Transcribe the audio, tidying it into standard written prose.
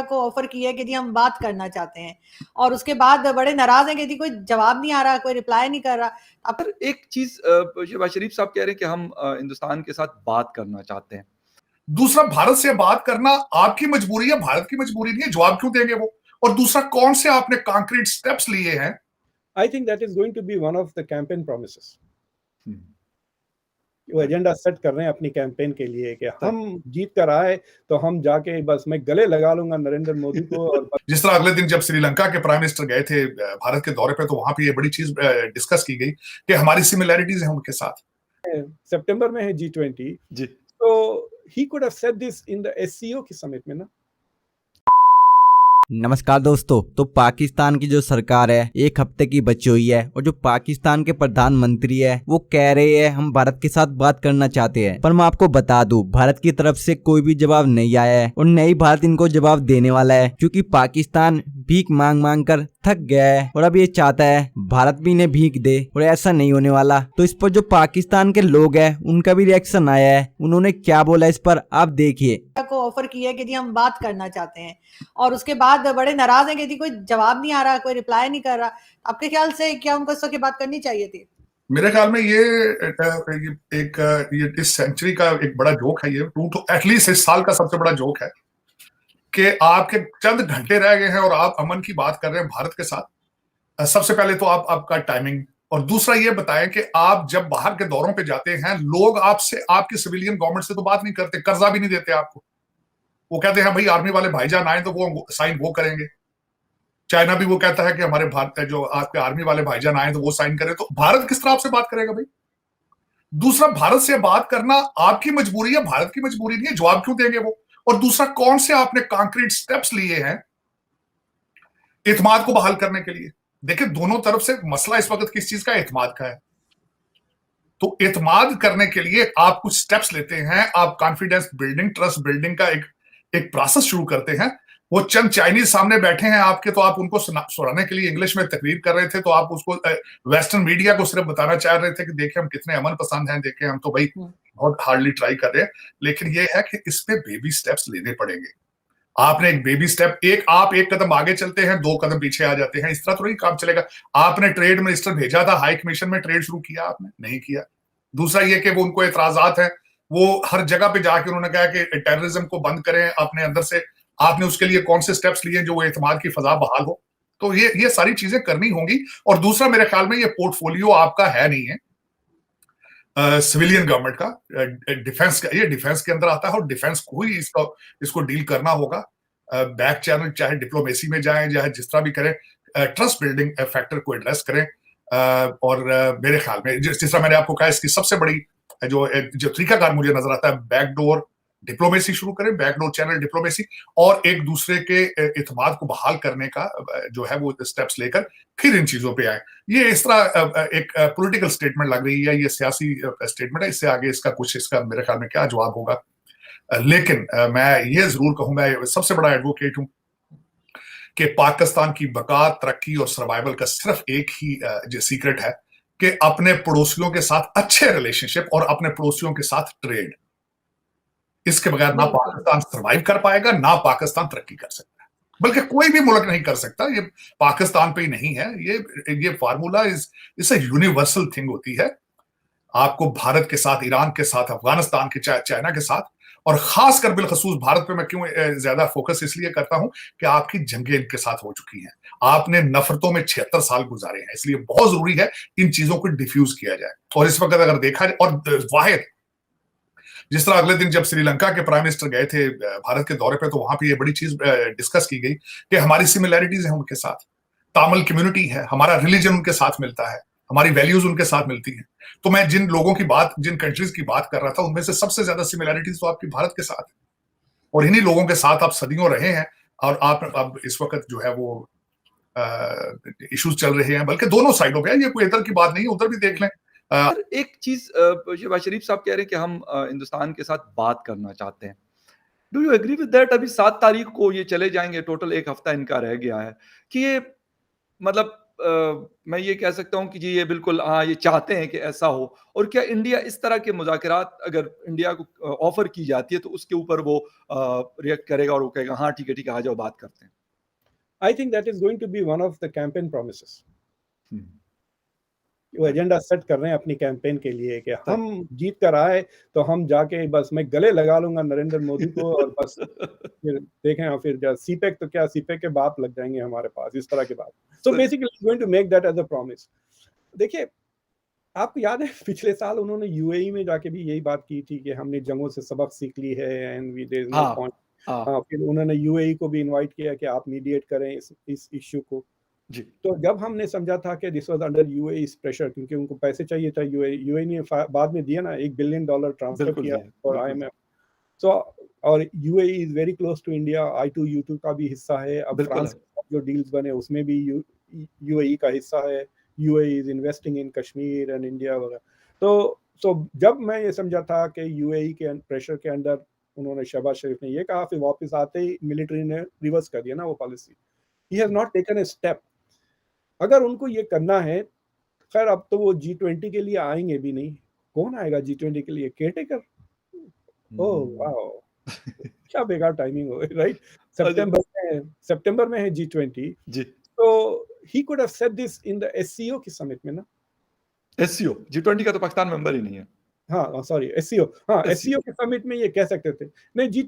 को ऑफर की है कि जी हम बात करना चाहते हैं, और उसके बाद बड़े नाराज हैं कि जी कोई जवाब नहीं आ रहा, कोई रिप्लाई नहीं कर रहा। अब पर एक चीज शहबाज शरीफ साहब कह रहे हैं कि हम हिंदुस्तान के साथ बात करना चाहते हैं। दूसरा, भारत से बात करना आपकी मजबूरी है, भारत की मजबूरी नहीं है, जवाब क्यों देंगे वो? और दूसरा, कौन से आपने कॉन्क्रीट स्टेप्स लिए हैं? I think that is going to be one of the campaign promises. वो राइट। एजेंडा सेट कर रहे हैं अपनी कैंपेन के लिए कि हम जीत कर आए तो हम जाके बस मैं गले लगा लूंगा नरेंद्र मोदी को। और जिस तरह अगले दिन जब श्रीलंका के प्राइम मिनिस्टर गए थे भारत के दौरे पे, तो वहां पे ये बड़ी चीज डिस्कस की गई कि हमारी सिमिलैरिटीज हैं उनके साथ। सितंबर में है G20, जी। तो he could have said this in the SCO की समिट में ना। नमस्कार दोस्तों। तो पाकिस्तान की जो सरकार है एक हफ्ते की बची हुई है, और जो पाकिस्तान के प्रधानमंत्री है वो कह रहे हैं हम भारत के साथ बात करना चाहते हैं। पर मैं आपको बता दूं, भारत की तरफ से कोई भी जवाब नहीं आया है और न ही भारत इनको जवाब देने वाला है, क्योंकि पाकिस्तान भीख मांग मांग कर थक गया है और अब ये चाहता है भारत भी इन्हें भीख दे, और ऐसा नहीं होने वाला। तो इस पर जो पाकिस्तान के लोग हैं उनका भी रिएक्शन आया है। उन्होंने क्या बोला इस पर आप देखिए। को ऑफर की है कि जी हम बात करना चाहते हैं, और उसके बाद बड़े नाराज हैं कि जी कोई जवाब नहीं आ रहा, कोई रिप्लाई नहीं कर रहा। आपके ख्याल से क्या उनको इस वक्त बात करनी चाहिए थी? मेरे ख्याल में ये इस सेंचुरी का एक बड़ा जोक है। ये एटलीस्ट इस साल का सबसे बड़ा जोक है कि आपके चंद घंटे रह गए हैं और आप अमन की बात कर रहे हैं भारत के साथ। सबसे पहले तो आपका टाइमिंग, और दूसरा ये बताएं कि आप जब बाहर के दौरों पे जाते हैं, लोग आपसे, आपकी सिविलियन गवर्नमेंट से तो बात नहीं करते, कर्जा भी नहीं देते आपको। वो कहते हैं भाई आर्मी वाले भाईजान आए तो वो साइन वो करेंगे। चाइना भी वो कहता है कि हमारे भारत जो आपके आर्मी वाले भाईजान आए तो वो साइन करें। तो भारत किस तरह आपसे बात करेगा भाई? दूसरा, भारत से बात करना आपकी मजबूरी है, भारत की मजबूरी नहीं है, जवाब क्यों देंगे वो? और दूसरा, कौन से आपने कॉन्क्रीट स्टेप्स लिए हैं इत्मीनान को बहाल करने के लिए? देखिए, दोनों तरफ से मसला इस वक्त किस चीज का, इत्मीनान का है। तो इत्मीनान करने के लिए आप कुछ स्टेप्स लेते हैं, आप कॉन्फिडेंस बिल्डिंग, ट्रस्ट बिल्डिंग का एक प्रोसेस शुरू करते हैं। वो चंद चाइनीज सामने बैठे हैं आपके, तो आप उनको सुनाने के लिए इंग्लिश में तकरीर कर रहे थे, तो आप उसको वेस्टर्न मीडिया को सिर्फ बताना चाह रहे थे कि देखिए हम कितने अमन पसंद हैं, देखिए हम तो भाई बहुत हार्डली ट्राई कर रहे हैं। लेकिन ये है कि इस पे बेबी स्टेप्स लेने पड़ेंगे। आपने एक बेबी स्टेप, आप एक कदम आगे चलते हैं, दो कदम पीछे आ जाते हैं, इस तरह तो नहीं काम चलेगा। आपने ट्रेड मिनिस्टर भेजा था, हाई कमीशन में ट्रेड शुरू किया, आपने नहीं किया। दूसरा ये कि वो उनको एतराजात है, वो हर जगह पे जाके उन्होंने कहा कि टेररिज्म को बंद करें अपने अंदर से। आपने उसके लिए कौन से स्टेप्स लिए जो वो एतमाद की फजा बहाल हो? तो ये सारी चीजें करनी होंगी। और दूसरा, मेरे ख्याल में ये पोर्टफोलियो आपका है नहीं है सिविलियन गवर्नमेंट का, डिफेंस का। ये डिफेंस के अंदर आता है और डिफेंस को ही इसको डील करना होगा। बैक चैनल, चाहे डिप्लोमेसी में जाएं, चाहे जिस तरह भी करें, ट्रस्ट बिल्डिंग फैक्टर को एड्रेस करें। और मेरे ख्याल में जिस तरह मैंने आपको कहा, इसकी सबसे बड़ी जो तरीकाकार मुझे नजर आता है, बैकडोर डिप्लोमेसी शुरू करें, बैकडोर चैनल डिप्लोमेसी, और एक दूसरे के इत्मीनान को बहाल करने का जो है वो स्टेप्स लेकर फिर इन चीजों पे आए। ये इस तरह एक पॉलिटिकल स्टेटमेंट लग रही है, ये सियासी स्टेटमेंट है। इससे आगे इसका मेरे ख्याल में क्या जवाब होगा? लेकिन मैं ये जरूर कहूंगा, सबसे बड़ा एडवोकेट हूं कि पाकिस्तान की बका, तरक्की और सर्वाइवल का सिर्फ एक ही जो सीक्रेट है कि अपने पड़ोसियों के साथ अच्छे रिलेशनशिप और अपने पड़ोसियों के साथ ट्रेड। इसके बगैर ना पाकिस्तान सर्वाइव कर पाएगा, ना पाकिस्तान तरक्की कर सकता है, बल्कि कोई भी मुल्क नहीं कर सकता। ये पाकिस्तान पे ही नहीं है, ये फार्मूला इस यूनिवर्सल थिंग होती है। आपको भारत के साथ, ईरान के साथ, अफगानिस्तान के, चाइना के साथ, और खासकर बिलखसूस भारत पे मैं क्यों ज्यादा फोकस इसलिए करता हूं कि आपकी जंगें इनके साथ हो चुकी हैं। आपने नफरतों में 76 साल गुजारे हैं, इसलिए बहुत जरूरी है इन चीजों को डिफ्यूज किया जाए। और इस वक्त अगर देखा जाए, और वाहिद जिस तरह अगले दिन जब श्रीलंका के प्राइम मिनिस्टर गए थे भारत के दौरे पे, तो वहां पे ये बड़ी चीज डिस्कस की गई कि हमारी सिमिलैरिटीज हैं उनके साथ, तामिल कम्युनिटी है, हमारा रिलीजन उनके साथ मिलता है, हमारी वैल्यूज उनके साथ मिलती हैं। तो मैं जिन लोगों की बात, जिन कंट्रीज की बात कर रहा था, उनमें से सबसे ज्यादा सिमिलैरिटीज तो आपकी भारत के साथ है, और इन्हीं लोगों के साथ आप सदियों रहे हैं। और आप अब इस वक्त जो है वो इश्यूज चल रहे हैं, बल्कि दोनों साइडों पे है, ये कोई इधर की बात नहीं है, उधर भी देख लें। पर एक चीज शहबाज शरीफ साहब कह रहे हैं कि हम हिंदुस्तान के साथ बात करना चाहते हैं। Do you agree with that? अभी 7 तारीख को ये चले जाएंगे, टोटल एक हफ्ता इनका रह गया है कि ये मतलब मैं ये कह सकता हूँ कि जी ये बिल्कुल हाँ, ये चाहते हैं कि ऐसा हो। और क्या इंडिया इस तरह के मुज़ाकरात अगर इंडिया को ऑफ़र की जाती है तो उसके ऊपर वो रिएक्ट करेगा और वो कहेगा हाँ, ठीक है, आ जाओ बात करते हैं? I think that is going to be one of the campaign promises. हुँ, वो एजेंडा सेट कर रहे हैं अपनी कैंपेन के लिए कि तय। हम जीत कर आए तो हम जाके बस मैं गले लगा लूँगा नरेंद्र मोदी को और बस फिर देखें और फिर क्या सीपेक तो क्या सीपेक के बाप लग जाएँगे हमारे पास, इस तरह की बात। सो सही। Basically he is going to make that as a promise. देखिए, आपको याद है पिछले साल उन्होंने यूएई में जाके भी यही बात की थी कि हमने जंगों से सबक सीख ली है and we there is no हाँ, पॉइंट। हाँ, हाँ, फिर उन्होंने यूएई को भी इनवाइट किया कि आप मीडिएट करें इस इश्यू को। जी, तो जब हमने समझा था कि दिस वाज़ अंडर यूएई's प्रेशर क्योंकि उनको पैसे चाहिए था यूएई ने बाद में दिया ना $1 बिलियन ट्रांसफर बिल्कुल किया दिया, फॉर बिल्कुल आईएमएफ। सो और UAE is very close to India, I2U2 का भी हिस्सा है। अब बिल्कुल फ्रांस है। के साथ जो डील्स बने उसमें भी यूएई का हिस्सा है। UAE is investing in Kashmir and India वगैरह। तो जब मैं ये समझा था कि यूएई के प्रेशर के अंदर उन्होंने शहबाज शरीफ ने ये कहा, फिर वापस आते ही मिलिट्री ने रिवर्स कर दिया ना वो policy. He has not taken a step. अगर उनको ये करना है, खैर अब तो वो जी20 के लिए आएँगे भी नहीं। कौन आएगा जी20 के लिए? केयरटेकर? ओह हुँ। वाओ! क्या बेकार टाइमिंग हो गई, राइट? अच्छा, सितंबर में है जी20। जी, तो he could have said this in the SCO की समिट में ना। एससीओ, जी20 का तो पाकिस्तान मेंबर ही नहीं है। हाँ, सॉरी एससीओ, हाँ, एससीओ। एससीओ के समिट में ये कह सकते थे। नहीं, जी